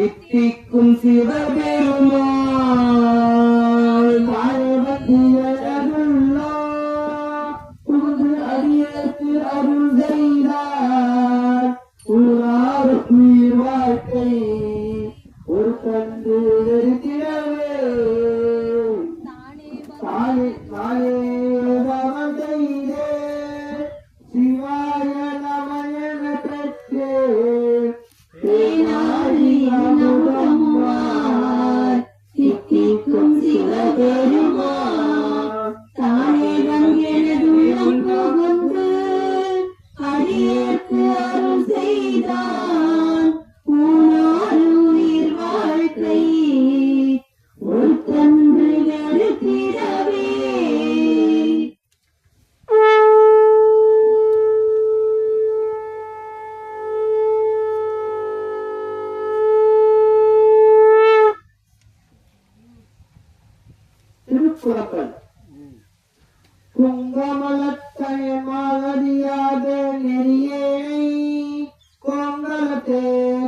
இத்திக்கும் சிவபெருமான் புகுந்து அடியேற்று அருள் செய்தார். உள்வார் உயிர் வாழ்க்கை ஒரு கண்டு வெறுக்கிறவே சிவாய நமயன பெற்றே சித்திக்கும் சிவபெருமான் தானே எனதுள்ளம் புகுந்து அடியேற்கு அருள் செய்தான். ஊனார் உயிர் வாழ்க்கை ஒரு தன்று வெறுக்கிறவே திருக்குறள் குங்கமலத்தை மாதிரியாத நெறியை கோங்கலத்தே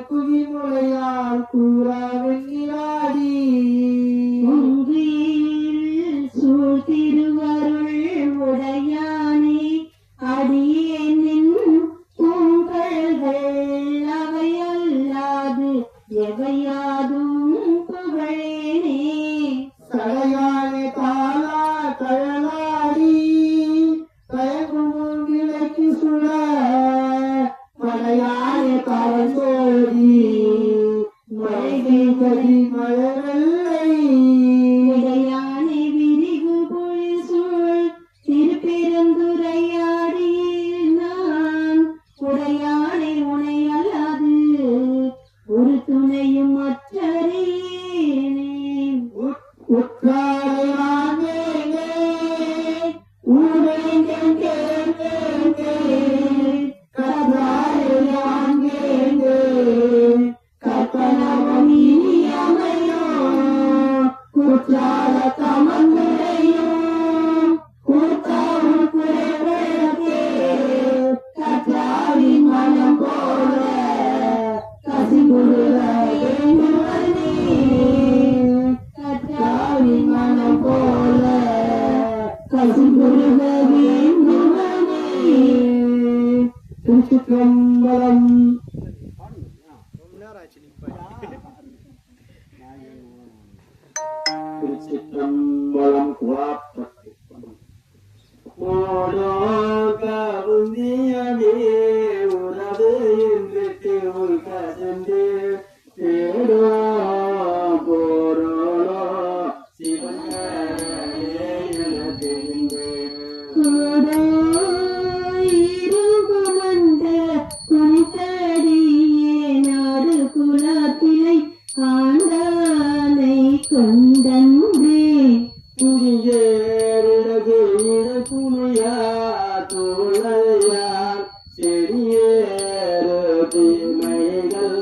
குவிமுளையால் கூறாவெண்ணிராடி சூழ் திருவருள் உடையானே அடியேனின் பூங்கள்கள் அவையல்லாது எவையாதும் புகழேனே. சடையானே தாளா கழலாடி தயங்கும் விலைக்கு சுழ மழையானே பரந்தோடி மழை கதி மழை உடையானே விரிவு பொழில் சூழ் திருப்பெருந்துரையாடி நான் உடையானே உனையல்லாது ஒரு துணையும் மற்றறியேனே. மனம் போல கசிபுருக மனம் போல கசிபுருக திருச்சிற்றம்பலம். திருச்சிற்றம்பலம் ஓடோகவுந்தியமே உறவு என்று உள்கசந்தே தேடோ போரோடோ சிவனே தெரிந்தே இருகுமந்த குனித்தடியே நாடு குலத்திலை ஆண்டானை கொண்டன்றே குடியேறிடகு குமையா தோழையா செடியேறு தீமைகள்